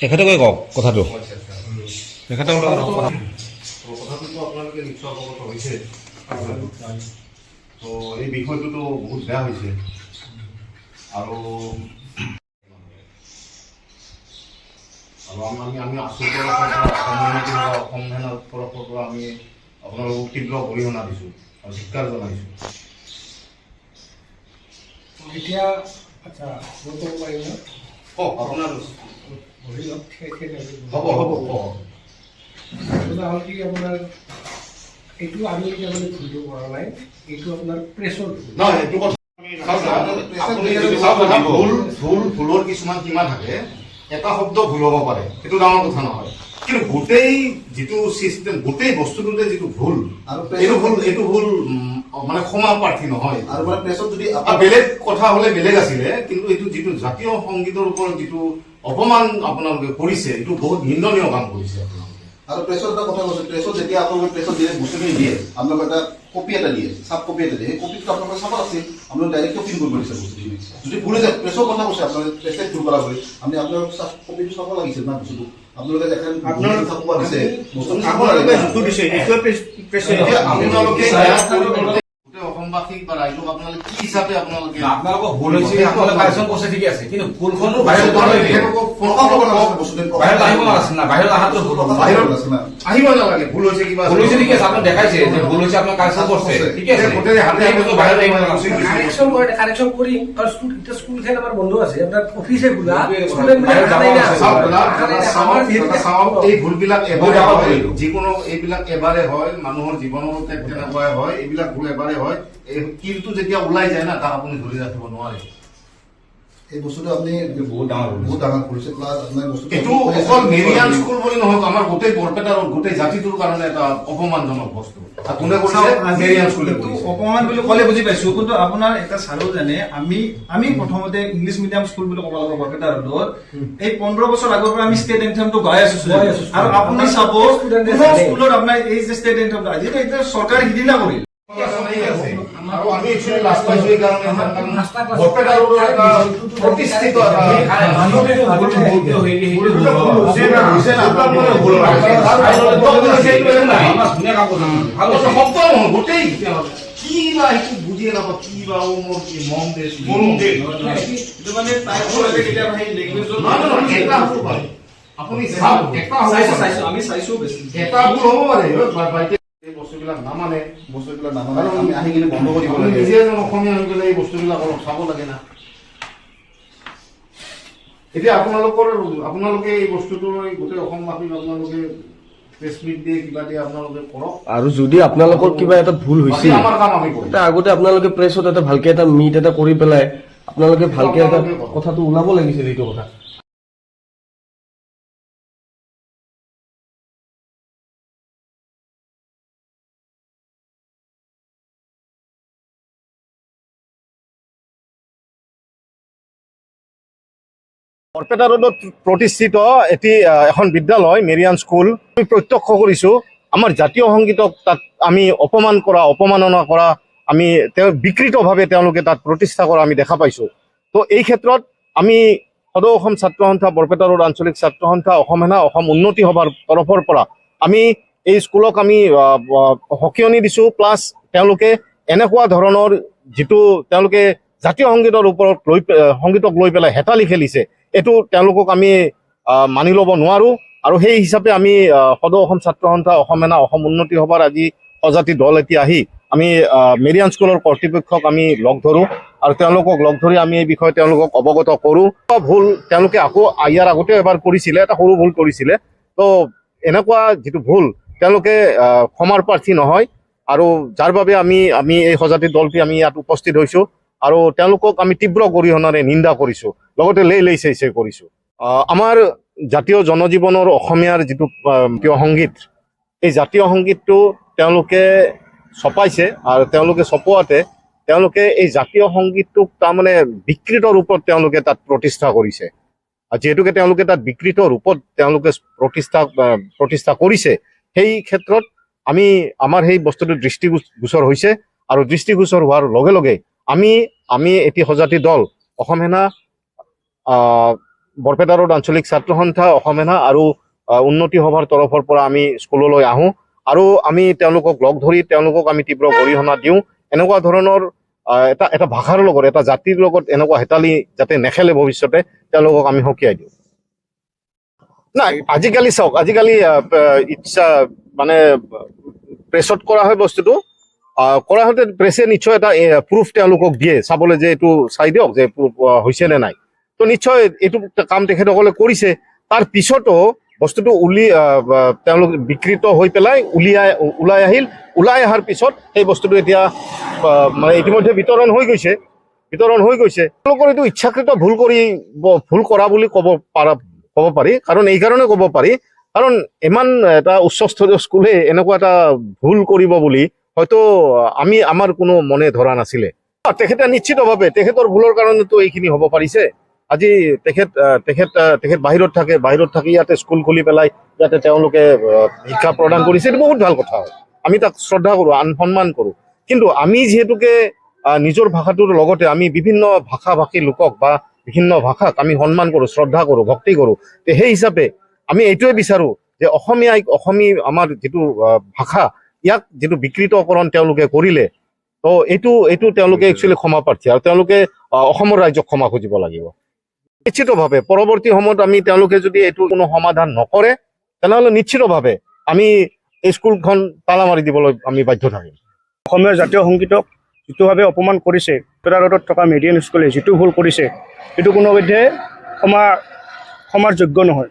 এখেতকে কওক কথাটো। কথাটোতো আপোনালোকে নিশ্চয় অৱগত হৈছে। তো এই বিষয়টোতো বহুত বেয়া হৈছে আৰু আমি আচলতে অসম সেনাৰ তৰফৰ পৰা আমি আপোনালোকক তীব্ৰ অৰিহণা দিছোঁ আৰু ধিক্কাৰ জনাইছোঁ। এতিয়া আচ্ছা মই ক'ব পাৰিম ন? কওক আপোনাৰ হ'ব হ'ব কওক। হ'ল কি আপোনাৰ এইটো আমি এতিয়া মানে ভুলটো কৰা নাই, এইটো আপোনাৰ প্ৰেছৰ ভুল। নহয় এইটো কথা ভুলৰ কিছুমান সীমা থাকে। এটা শব্দ ভুল হ'ব পাৰে, সেইটো ডাঙৰ কথা নহয়, কিন্তু গোটেই যিটো চিষ্টেম, গোটেই বস্তুটোতে যিটো ভুল আৰু এইটো ভুল মানে ক্ষমা প্ৰাৰ্থী নহয়। আৰু মানে প্ৰেছত যদি বেলেগ কথা হ'লে বেলেগ আছিলে, কিন্তু এইটো যিটো জাতীয় সংগীতৰ ওপৰত যিটো অপমান আপোনালোকে কৰিছে, এইটো বহুত নিন্দনীয় কাম কৰিছে আপোনালোকে। আৰু প্ৰেছৰ এটা কথা কৈছে, প্ৰেছত যেতিয়া আপোনালোকে প্ৰেছত দিয়ে বস্তুখিনি দিয়ে, আপোনালোকে এটা কপি এটা দিয়ে, চাব কপি এটা দিয়ে, সেই কপিটো আপোনালোকে চাব আছিল, আপোনালোকে ডাইৰেক্ট কপি কৰিব দিছে বস্তুখিনি। যদি ভুল হৈছে প্ৰেছৰ কথা কৈছে, আপোনালোকে প্ৰেছে ভুল কৰা বুলি আমি আপোনালোক কপিটো চাব লাগিছিল না বস্তুটো। আপোনালোকে দেখেন আপোনালোকে চাব দিছে বস্তুটো চাব লাগে, আপোনালোকে অসমবাসীক বা ৰাইজক আপোনালোকে কি হিচাপে আপোনালোকে আপোনালোকক ভুল হৈছে, আপোনালোকে কাৰেকশ্যন কৰিছে ঠিকে আছে, কিন্তু ভুলখনো বাহিৰত আহিব নালাগিছিল না, বাহিৰত অহাটো ভুল আহিব নালাগে। ভুল হৈছে কিবা ভুল হৈছে ঠিকে আছে, আপুনি দেখাইছে যে ভুল হৈছে, আপোনাৰ কাৰেকশ্যন কৰিছে ঠিকে আছে, গোটেই হাতে আহিব বাহিৰত আহিব নালাগিছিল। কাৰেকশ্যন কৰিম আৰু স্কুলখন আমাৰ বন্ধ আছে, আপোনাৰ অফিচে খোলা, এই ভুলবিলাক এবাৰে হয়, যিকোনো এইবিলাক এবাৰে হয়, মানুহৰ জীৱনৰ তেনেকুৱাই হয়, এইবিলাক ভুল এবাৰে হয়, কিন্তু যেতিয়া ওলাই যায় না, তাক আপুনি ধৰি ৰাখিব নোৱাৰে। এই বস্তুটো আপুনি বহুত ডাঙৰ কৰিছে। প্লাছ আপোনাৰ বস্তুটো এইটো অকল মেৰিয়ান স্কুল বুলি নহয়, আমাৰ গোটেই বৰপেটাৰ গোটেই জাতিটোৰ কাৰণে এটা অপমানজনক বস্তু। কোনে কৰিছে? মেৰিয়ান স্কুলে কৰিছে। অপমান বুলি ক'লে বুজি পাইছো, কিন্তু আপোনাৰ এটা চাৰো জানে আমি প্ৰথমতে ইংলিছ মিডিয়াম স্কুল বুলি ক'ব লাগিব বৰপেটা ৰোডত। এই 15 বছৰ আগৰ পৰা আমি ষ্টেট এন্থেমটো গাই আছো, আৰু আপুনি চাব স্কুলত আপোনাৰ এই যে ষ্টেট এন্থেমটো আজি এতিয়া চৰকাৰে সিদিনা কৰিল। আৰু আমি একচুৱেলি লাজ পাইছো এই কাৰণে, বৰপেটা ৰোডৰ এটা প্ৰতিষ্ঠিত গোটেই কি বা সেইটো বুজিয়ে নাপাওঁ, কি বা মোৰ মন দেশ আপুনি আমি চাইছো বেছি এটা ভুল হ'ব পাৰে, বস্তুবিলাক নামানে, আমি আহি কিনে বন্ধ কৰিব লাগে। নিজে এজন অসমীয়া হৈ পেলাই এই বস্তুবিলাক অলপ চাব লাগে না। এতিয়া আপোনালোকে এই বস্তুটো গোটেই অসমবাসীক আপোনালোকে প্ৰেছ মিট দিয়ে, কিবা দিয়ে, আপোনালোকে কৰক। আৰু যদি আপোনালোকৰ কিবা এটা ভুল হৈছে, আমাৰ কাম আমি কৰিম। আগতে আপোনালোকে প্ৰেছত এটা ভালকে এটা মিট এটা কৰি পেলাই আপোনালোকে ভালকে এটা কথাটো ওলাব লাগিছিল এইটো কথা। বৰপেটা ৰোডত প্ৰতিষ্ঠিত এটি এখন বিদ্যালয় মেৰিয়ান স্কুল, আমি প্ৰত্যক্ষ কৰিছোঁ। আমাৰ জাতীয় সংগীতক তাত আমি অপমান কৰা, অপমাননা কৰা, আমি বিকৃতভাৱে তেওঁলোকে তাত প্ৰতিষ্ঠা কৰা আমি দেখা পাইছোঁ। তো এই ক্ষেত্ৰত আমি সদৌ অসম ছাত্ৰ সন্থা, বৰপেটা ৰোড আঞ্চলিক ছাত্ৰ সন্থা, অসম সেনা, অসম উন্নতি সভাৰ তৰফৰ পৰা আমি এই স্কুলক আমি সকিয়নি দিছোঁ। প্লাছ তেওঁলোকে এনেকুৱা ধৰণৰ যিটো তেওঁলোকে জাতীয় সংগীতৰ ওপৰত সংগীতক লৈ পেলাই হেতালি খেলিছে, এইটো তেওঁলোকক আমি মানি ল'ব নোৱাৰোঁ। আৰু সেই হিচাপে আমি সদৌ অসম ছাত্ৰ সন্থা, অসম সেনা, অসম উন্নতি সভাৰ আজি সজাতি দল এতিয়া আহি আমি মেৰিয়ান স্কুলৰ কৰ্তৃপক্ষক আমি লগ ধৰোঁ, আৰু তেওঁলোকক লগ ধৰি আমি এই বিষয়ে তেওঁলোকক অৱগত কৰোঁ। ভুল তেওঁলোকে আকৌ ইয়াৰ আগতেও এবাৰ কৰিছিলে, এটা সৰু ভুল কৰিছিলে। তো এনেকুৱা যিটো ভুল তেওঁলোকে ক্ষমাৰ প্ৰাৰ্থী নহয়, আৰু যাৰ বাবে আমি এই সজাতি দলটি আমি ইয়াত উপস্থিত হৈছোঁ, আৰু তেওঁলোকক আমি তীব্ৰ গৰিহণাৰে নিন্দা কৰিছোঁ, লগতে লেই চেই কৰিছোঁ। আমাৰ জাতীয় জনজীৱনৰ অসমীয়াৰ যিটো জাতীয় সংগীত, এই জাতীয় সংগীতটো তেওঁলোকে ছপাইছে, আৰু তেওঁলোকে ছপোৱাতে তেওঁলোকে এই জাতীয় সংগীতটোক তাৰমানে বিকৃত ৰূপত তেওঁলোকে তাত প্ৰতিষ্ঠা কৰিছে। যিহেতুকে তেওঁলোকে তাত বিকৃত ৰূপত তেওঁলোকে প্ৰতিষ্ঠা কৰিছে, সেই ক্ষেত্ৰত আমাৰ সেই বস্তুটো দৃষ্টিগোচৰ হৈছে, আৰু দৃষ্টিগোচৰ হোৱাৰ লগে লগে আমি এটি সজাতি দল, অসম সেনা, বৰপেটা ৰোড আঞ্চলিক ছাত্ৰ সন্থা অসমেনা আৰু উন্নতি সভাৰ তৰফৰ পৰা আমি স্কুললৈ আহোঁ আৰু আমি তেওঁলোকক লগ ধৰি তেওঁলোকক আমি তীব্ৰ গৰিহণা দিওঁ এনেকুৱা ধৰণৰ এটা ভাষাৰ লগত এটা জাতিৰ লগত এনেকুৱা হেতালি যাতে নেখেলে ভৱিষ্যতে তেওঁলোকক আমি সকীয়াই দিওঁ নাই আজিকালি চাওক আজিকালি ইচ্ছা মানে প্ৰেছত কৰা হয় বস্তুটো কৰা হওঁতে প্ৰেছে নিশ্চয় এটা প্ৰুফ তেওঁলোকক দিয়ে চাবলৈ যে এইটো চাই দিয়ক যে প্ৰুফ হৈছে নে নাই তো নিশ্চয় এইটো কাম তেখেতসকলে কৰিছে তাৰ পিছতো বস্তুটো তেওঁলোক বিকৃত হৈ পেলাই ওলাই অহাৰ পিছত সেই বস্তুটো এতিয়া মানে ইতিমধ্যে বিতৰণ হৈ গৈছে তেওঁলোকৰ এইটো ইচ্ছাকৃত ভুল কৰা বুলি ক'ব পাৰি কাৰণ এই কাৰণে ক'ব পাৰি কাৰণ ইমান এটা উচ্চস্তৰীয় স্কুলে এনেকুৱা এটা ভুল কৰিব বুলি হয়তো আমাৰ কোনো মনে ধৰা নাছিলে তেখেতে নিশ্চিতভাৱে তেখেতৰ ভুলৰ কাৰণেতো এইখিনি হ'ব পাৰিছে আজি তেখেত বাহিৰত থাকি ইয়াতে স্কুল খুলি পেলাই ইয়াতে তেওঁলোকে শিক্ষা প্ৰদান কৰিছে এইটো বহুত ভাল কথা হয় আমি তাক শ্ৰদ্ধা কৰোঁ সন্মান কৰোঁ কিন্তু আমি যিহেতুকে নিজৰ ভাষাটোৰ লগতে আমি বিভিন্ন ভাষাভাষী লোকক বা বিভিন্ন ভাষাক আমি সন্মান কৰোঁ শ্ৰদ্ধা কৰোঁ ভক্তি কৰোঁ সেই হিচাপে আমি এইটোৱে বিচাৰোঁ যে অসমী আমাৰ যিটো ভাষা ইয়াক যিটো বিকৃতকৰণ তেওঁলোকে কৰিলে তো এইটো তেওঁলোকে একচুৱেলি ক্ষমা প্ৰাৰ্থী আৰু তেওঁলোকে অসমৰ ৰাইজক ক্ষমা খুজিব লাগিব নিশ্চিতভাৱে পৰৱৰ্তী সময়ত আমি তেওঁলোকে যদি এইটো কোনো সমাধান নকৰে তেনেহ'লে নিশ্চিতভাৱে আমি এই স্কুলখন তালা মাৰি দিবলৈ আমি বাধ্য থাকিম অসমীয়া জাতীয় সংগীতক যিটোভাৱে অপমান কৰিছে বৰপেটা ৰোডত থকা মেৰিয়ান স্কুলে যিটো ভুল কৰিছে সেইটো কোনোবিধে ক্ষমাৰ যোগ্য নহয়